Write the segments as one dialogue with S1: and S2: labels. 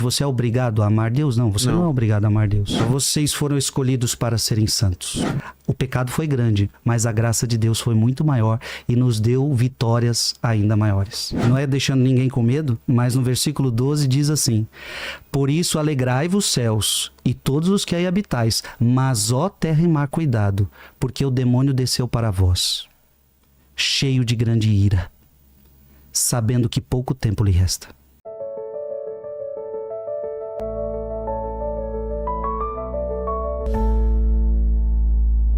S1: Você é obrigado a amar Deus? Não, você não é obrigado a amar Deus.
S2: Não.
S1: Vocês foram escolhidos para serem santos. O pecado foi grande, mas a graça de Deus foi muito maior e nos deu vitórias ainda maiores. Não é deixando ninguém com medo, mas no versículo 12 diz assim: por isso alegrai-vos céus e todos os que aí habitais, mas ó terra e mar, cuidado, porque o demônio desceu para vós, cheio de grande ira, sabendo que pouco tempo lhe resta.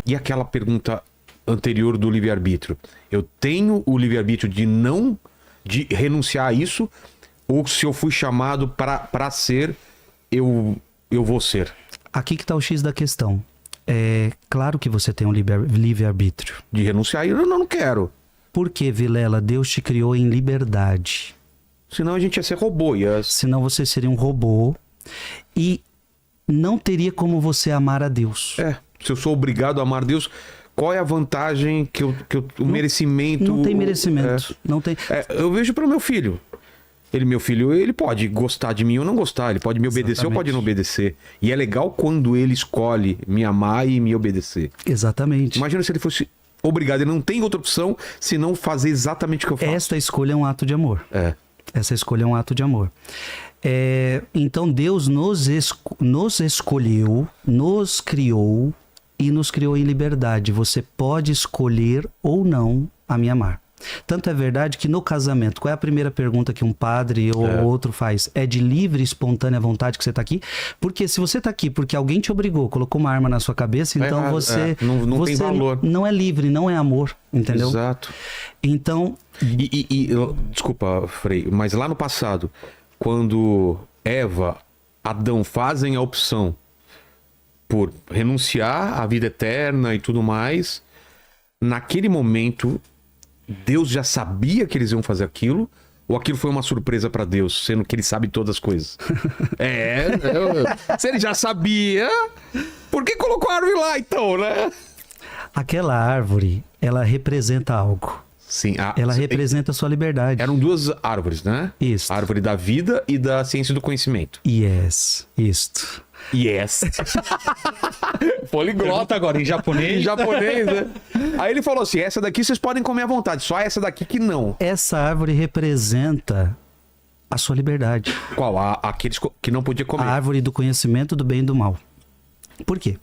S2: E aquela pergunta anterior do livre-arbítrio? Eu tenho o livre-arbítrio de renunciar a isso, ou se eu fui chamado para ser, eu vou ser?
S1: Aqui que está o X da questão. É claro que você tem um livre-arbítrio.
S2: De renunciar, eu não quero.
S1: Por que, Vilela? Deus te criou em liberdade.
S2: Senão a gente ia ser robô.
S1: Senão você seria um robô e não teria como você amar a Deus.
S2: Se eu sou obrigado a amar Deus, qual é a vantagem o merecimento...
S1: Não tem merecimento. Não tem...
S2: eu vejo para o meu filho. Meu filho, ele pode gostar de mim ou não gostar. Ele pode me obedecer ou pode não obedecer. E é legal quando ele escolhe me amar e me obedecer.
S1: Exatamente.
S2: Imagina se ele fosse obrigado. Ele não tem outra opção senão fazer exatamente o que eu faço.
S1: Esta escolha é um ato de amor. Essa escolha é um ato de amor. Então Deus nos escolheu, nos criou e nos criou em liberdade. Você pode escolher ou não a me amar. Tanto é verdade que no casamento, qual é a primeira pergunta que um padre ou outro faz? É de livre e espontânea vontade que você está aqui? Porque se você está aqui porque alguém te obrigou, colocou uma arma na sua cabeça, então você...
S2: Não tem valor.
S1: Não é livre, não é amor, entendeu?
S2: Exato.
S1: Então...
S2: Desculpa, Frei, mas lá no passado, quando Adão fazem a opção por renunciar à vida eterna e tudo mais, naquele momento, Deus já sabia que eles iam fazer aquilo? Ou aquilo foi uma surpresa para Deus, sendo que ele sabe todas as coisas? Se ele já sabia, por que colocou a árvore lá então, né?
S1: Aquela árvore, ela representa algo.
S2: Sim,
S1: ela representa a sua liberdade.
S2: Eram duas árvores, né?
S1: Isso.
S2: A árvore da vida e da ciência do conhecimento.
S1: Isto.
S2: Poliglota agora, em japonês. Em japonês, né? Aí ele falou assim, essa daqui vocês podem comer à vontade, só essa daqui que não.
S1: Essa árvore representa a sua liberdade.
S2: Qual? Aqueles que não podia comer.
S1: A árvore do conhecimento do bem e do mal. Por quê?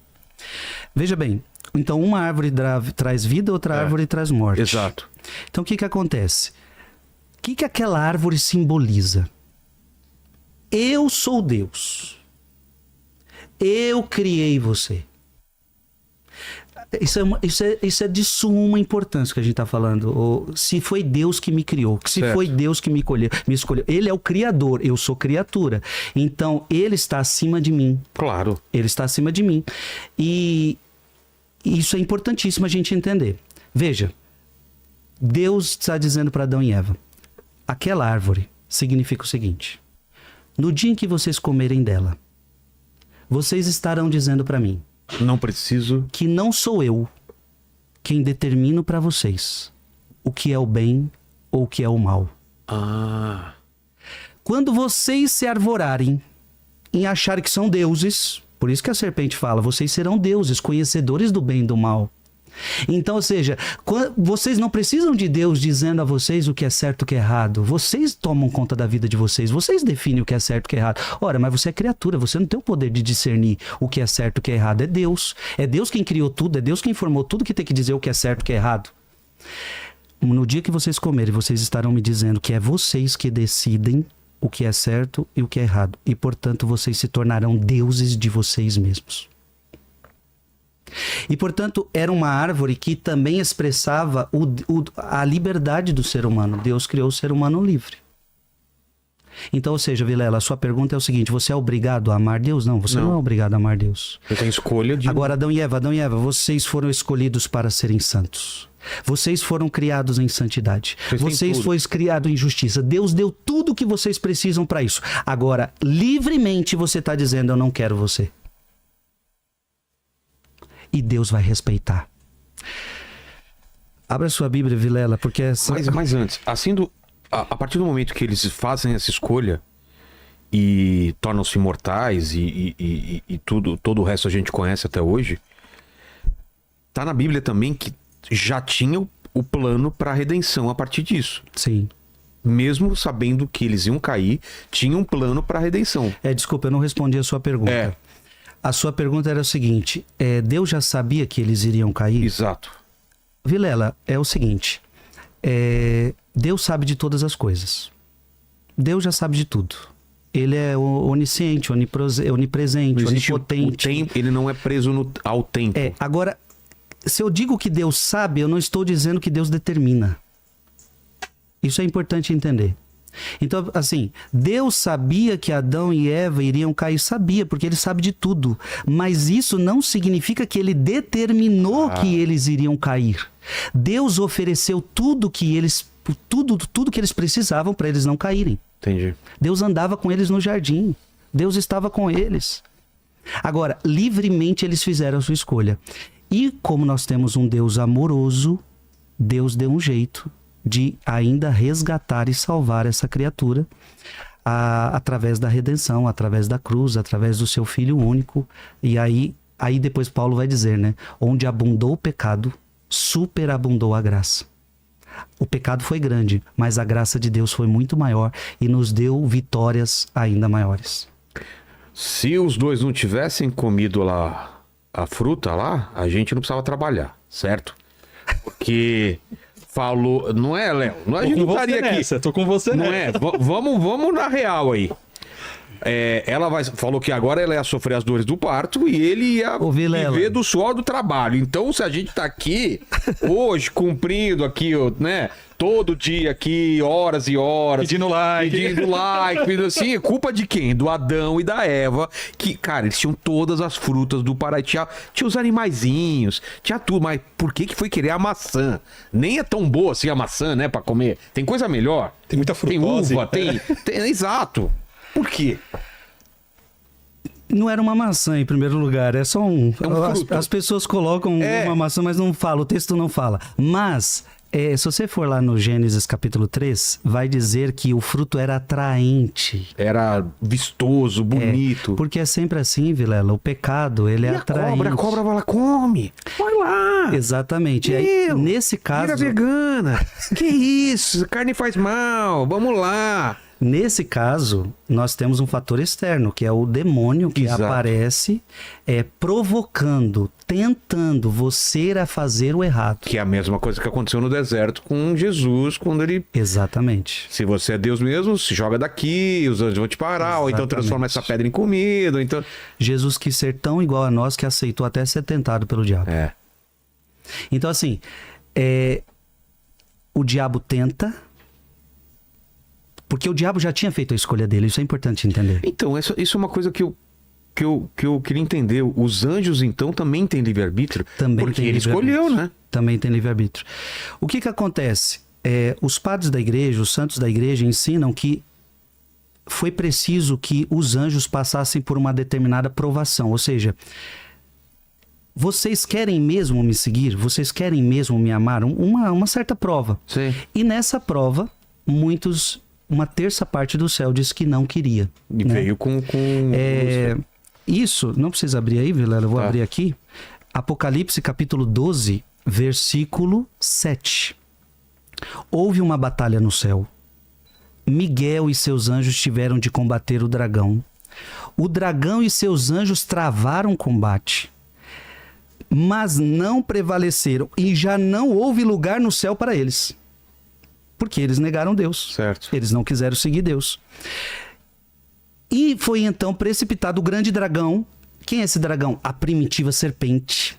S1: Veja bem, então uma árvore traz vida, outra árvore traz morte.
S2: Exato.
S1: Então o que acontece? O que aquela árvore simboliza? Eu sou Deus. Eu criei você. Isso é de suma importância que a gente está falando. Se foi Deus que me criou, se foi Deus que me escolheu. Ele é o Criador, eu sou criatura. Então, ele está acima de mim.
S2: Claro.
S1: Ele está acima de mim. E isso é importantíssimo a gente entender. Veja, Deus está dizendo para Adão e Eva, aquela árvore significa o seguinte: no dia em que vocês comerem dela, vocês estarão dizendo para mim,
S2: não preciso,
S1: que não sou eu quem determino para vocês o que é o bem ou o que é o mal. Quando vocês se arvorarem em achar que são deuses, por isso que a serpente fala, vocês serão deuses, conhecedores do bem e do mal. Então, ou seja, vocês não precisam de Deus dizendo a vocês o que é certo e o que é errado. Vocês tomam conta da vida de vocês. Vocês definem o que é certo e o que é errado. Ora, mas você é criatura. Você não tem o poder de discernir o que é certo e o que é errado. É Deus. É Deus quem criou tudo. É Deus quem formou tudo que tem que dizer o que é certo e o que é errado. No dia que vocês comerem, vocês estarão me dizendo que é vocês que decidem o que é certo e o que é errado. E, portanto, vocês se tornarão deuses de vocês mesmos. E, portanto, era uma árvore que também expressava a liberdade do ser humano. Deus criou o ser humano livre. Então, ou seja, Vilela, a sua pergunta é o seguinte: você é obrigado a amar Deus? Não, você não é obrigado a amar Deus.
S2: Eu tenho escolha de...
S1: Agora, Adão e Eva, vocês foram escolhidos para serem santos. Vocês foram criados em santidade. Vocês foram criados em justiça. Deus deu tudo o que vocês precisam para isso. Agora, livremente você está dizendo, eu não quero você. E Deus vai respeitar. Abra sua Bíblia, Vilela, porque...
S2: Mas antes, assim, a partir do momento que eles fazem essa escolha, e tornam-se imortais e tudo, todo o resto a gente conhece até hoje, tá na Bíblia também que já tinha o plano para a redenção a partir disso.
S1: Sim.
S2: Mesmo sabendo que eles iam cair, tinha um plano para a redenção.
S1: Desculpa, eu não respondi a sua pergunta. A sua pergunta era o seguinte, Deus já sabia que eles iriam cair?
S2: Exato.
S1: Vilela, é o seguinte, Deus sabe de todas as coisas. Deus já sabe de tudo. Ele é onisciente, onipresente, onipotente.
S2: Ele não é preso ao tempo.
S1: Agora, se eu digo que Deus sabe, eu não estou dizendo que Deus determina. Isso é importante entender. Então, assim, Deus sabia que Adão e Eva iriam cair, sabia, porque ele sabe de tudo. Mas isso não significa que ele determinou que eles iriam cair. Deus ofereceu tudo que eles precisavam para eles não caírem.
S2: Entendi.
S1: Deus andava com eles no jardim. Deus estava com eles. Agora, livremente eles fizeram a sua escolha. E como nós temos um Deus amoroso, Deus deu um jeito de ainda resgatar e salvar essa criatura através da redenção, através da cruz, através do seu Filho único. E aí depois Paulo vai dizer, né? Onde abundou o pecado, superabundou a graça. O pecado foi grande, mas a graça de Deus foi muito maior e nos deu vitórias ainda maiores.
S2: Se os dois não tivessem comido lá a fruta lá, a gente não precisava trabalhar, certo? Porque falou, não é, Léo? A gente não estaria aqui.
S3: Tô com você
S2: não nessa. Vamos na real aí. Ela falou que agora ela ia sofrer as dores do parto e ele ia viver do suor do trabalho. Então, se a gente tá aqui hoje, cumprindo aqui, né? Todo dia aqui, horas e horas.
S3: Pedindo like,
S2: pedindo assim. Culpa de quem? Do Adão e da Eva. Que, cara, eles tinham todas as frutas do paraíso. Tinha os animaizinhos, tinha tudo. Mas por que foi querer a maçã? Nem é tão boa assim a maçã, né? Pra comer. Tem coisa melhor.
S3: Tem muita frutose.
S2: Tem uva, tem exato. Por quê?
S1: Não era uma maçã em primeiro lugar, é só um
S2: fruto.
S1: As pessoas colocam uma maçã, mas não fala, o texto não fala. Mas, se você for lá no Gênesis capítulo 3, vai dizer que o fruto era atraente.
S2: Era vistoso, bonito.
S1: Porque é sempre assim, Vilela, o pecado, ele é atraente.
S2: A cobra vai lá, come, vai lá.
S1: Exatamente. Aí, nesse caso...
S2: Vira vegana. Que isso, carne faz mal, vamos lá.
S1: Nesse caso, nós temos um fator externo, que é o demônio que aparece provocando, tentando você a fazer o errado.
S2: Que é a mesma coisa que aconteceu no deserto com Jesus, quando ele...
S1: Exatamente.
S2: Se você é Deus mesmo, se joga daqui, os anjos vão te parar,
S1: Exatamente.
S2: Ou então transforma essa pedra em comida, ou então...
S1: Jesus quis ser tão igual a nós que aceitou até ser tentado pelo diabo. Então, assim, o diabo tenta... Porque o diabo já tinha feito a escolha dele, isso é importante entender.
S2: Então, isso é uma coisa que eu queria entender. Os anjos, então, também têm livre-arbítrio? Porque ele escolheu, né?
S1: Também tem livre-arbítrio. O que acontece? Os padres da igreja, os santos da igreja ensinam que foi preciso que os anjos passassem por uma determinada provação. Ou seja, vocês querem mesmo me seguir? Vocês querem mesmo me amar? Uma certa prova.
S2: Sim.
S1: E nessa prova, uma terça parte do céu disse que não queria.
S2: E veio com...
S1: Isso, não precisa abrir aí, Vilela, eu vou abrir aqui. Apocalipse capítulo 12, versículo 7. Houve uma batalha no céu. Miguel e seus anjos tiveram de combater o dragão. O dragão e seus anjos travaram combate, mas não prevaleceram e já não houve lugar no céu para eles. Porque eles negaram Deus.
S2: Certo.
S1: Eles não quiseram seguir Deus. E foi então precipitado o grande dragão. Quem é esse dragão? A primitiva serpente,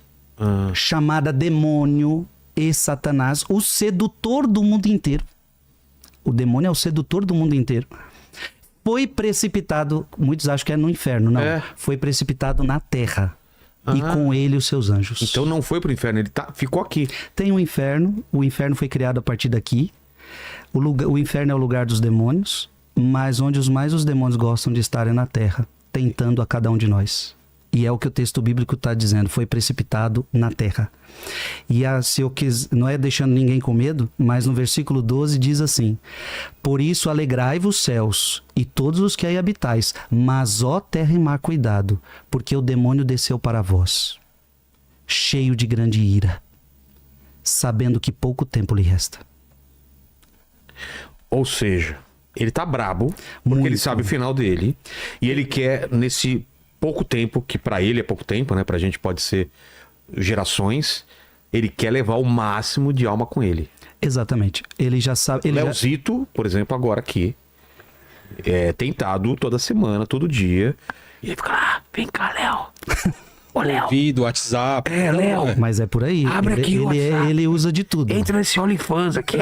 S1: chamada demônio e Satanás, o sedutor do mundo inteiro. O demônio é o sedutor do mundo inteiro. Foi precipitado, muitos acham que é no inferno, não. Foi precipitado na terra. E com ele os seus anjos.
S2: Então não foi pro inferno, ele ficou aqui.
S1: Tem um inferno, o inferno foi criado a partir daqui. O inferno é o lugar dos demônios, mas onde os demônios gostam de estar é na terra, tentando a cada um de nós. E é o que o texto bíblico está dizendo, foi precipitado na terra. E se eu não é deixando ninguém com medo, mas no versículo 12 diz assim: por isso alegrai-vos céus e todos os que aí habitais, mas ó terra e mar, cuidado, porque o demônio desceu para vós, cheio de grande ira, sabendo que pouco tempo lhe resta.
S2: Ou seja, ele tá brabo, porque
S1: Muito.
S2: ele sabe o final dele, e ele quer, nesse pouco tempo, que pra ele é pouco tempo, né? Pra gente pode ser gerações, ele quer levar o máximo de alma com ele.
S1: Exatamente. Ele já sabe.
S2: Leozito, por exemplo, agora aqui, é tentado toda semana, todo dia, e ele fica lá, vem cá, Léo. Ô, Léo.
S3: Vídeo, WhatsApp.
S2: Léo.
S1: Mas é por aí.
S2: Abre aqui o WhatsApp.
S1: Ele usa de tudo.
S2: Entra nesse OnlyFans aqui,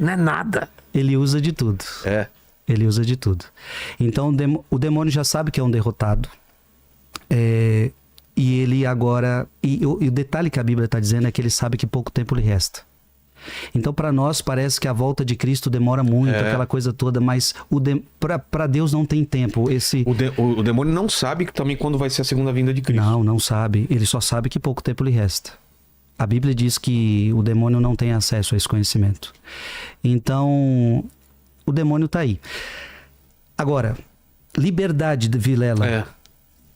S2: não é nada.
S1: Ele usa de tudo.
S2: É.
S1: Ele usa de tudo. Então o demônio já sabe que é um derrotado. E ele agora... E o detalhe que a Bíblia está dizendo é que ele sabe que pouco tempo lhe resta. Então para nós parece que a volta de Cristo demora muito, aquela coisa toda, mas para Deus não tem tempo.
S2: O demônio não sabe também quando vai ser a segunda vinda de Cristo.
S1: Não sabe. Ele só sabe que pouco tempo lhe resta. A Bíblia diz que o demônio não tem acesso a esse conhecimento. Então, o demônio está aí. Agora, liberdade, Vilela.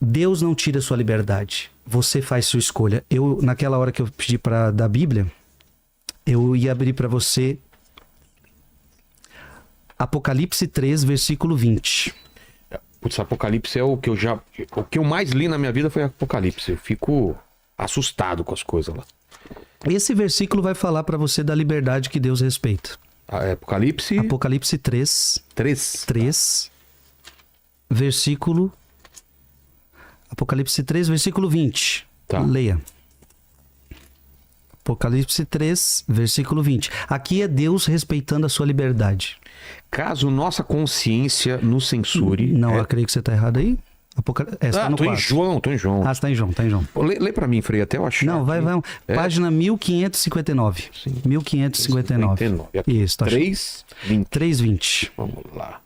S1: Deus não tira sua liberdade. Você faz sua escolha. Naquela hora que eu pedi da Bíblia, eu ia abrir para você Apocalipse 3, versículo 20.
S2: Putz, Apocalipse é o que eu mais li na minha vida foi Apocalipse. Eu fico assustado com as coisas lá.
S1: Esse versículo vai falar para você da liberdade que Deus respeita.
S2: Apocalipse...
S1: Apocalipse 3. 3. Versículo... Apocalipse 3, versículo 20.
S2: Tá.
S1: Leia. Apocalipse 3, versículo 20. Aqui é Deus respeitando a sua liberdade.
S2: Caso nossa consciência nos censure...
S1: Não, eu creio que você está errado aí. Está no
S2: tô
S1: 4.
S2: em João.
S1: Ah, está em João, está em João.
S2: Pô, lê pra mim, Frei, até eu achar.
S1: Não, vai. Página 1559.
S2: Sim.
S1: 1559. Isso, tá.
S2: 3:20.
S1: 3:20.
S2: Vamos lá.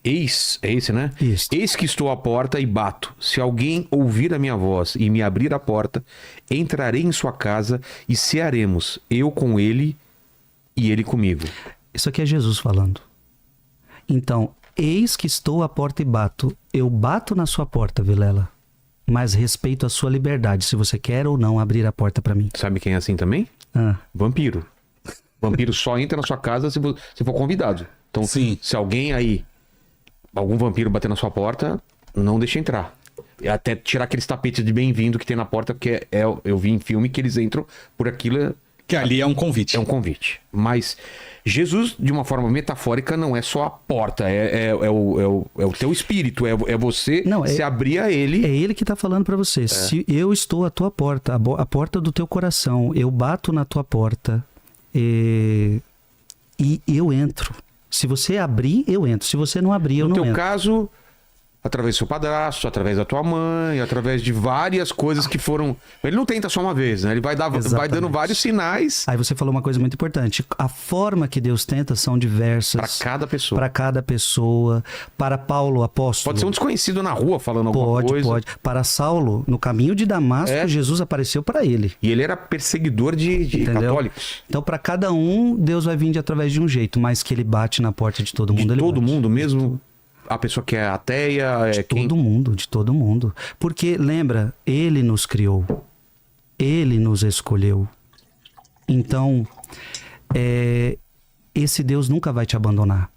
S2: Eis, é esse, né?
S1: Isso.
S2: Eis que estou à porta e bato. Se alguém ouvir a minha voz e me abrir a porta, entrarei em sua casa e cearemos, eu com ele e ele comigo.
S1: Isso aqui é Jesus falando. Então, eis que estou à porta e bato. Eu bato na sua porta, Vilela, mas respeito a sua liberdade, se você quer ou não abrir a porta para mim.
S2: Sabe quem é assim também? Vampiro. Vampiro só entra na sua casa se for convidado. Então,
S3: Sim.
S2: se alguém aí, algum vampiro bater na sua porta, não deixa entrar. E até tirar aqueles tapetes de bem-vindo que tem na porta, porque eu vi em filme que eles entram por aquilo.
S3: Que ali é um convite.
S2: É um convite. Mas Jesus, de uma forma metafórica, não é só a porta, é o teu espírito, é você se abrir a ele.
S1: É ele que está falando para você. Se eu estou à tua porta, a porta do teu coração, eu bato na tua porta e eu entro. Se você abrir, eu entro. Se você não abrir, eu não entro.
S2: No teu caso, através do seu padrasto, através da tua mãe, através de várias coisas que foram... Ele não tenta só uma vez, né? Ele vai dando vários sinais.
S1: Aí você falou uma coisa muito importante. A forma que Deus tenta são diversas.
S2: Para cada pessoa.
S1: Para cada pessoa. Para Paulo, apóstolo.
S2: Pode ser um desconhecido na rua falando alguma coisa.
S1: Pode. Para Saulo, no caminho de Damasco, Jesus apareceu para ele.
S2: E ele era perseguidor de católicos.
S1: Então, para cada um, Deus vai vir através de um jeito, mas que ele bate na porta de todo mundo.
S2: De todo
S1: bate.
S2: mundo mesmo? A pessoa que é ateia?
S1: De todo mundo. Porque, lembra, ele nos criou. Ele nos escolheu. Então, esse Deus nunca vai te abandonar.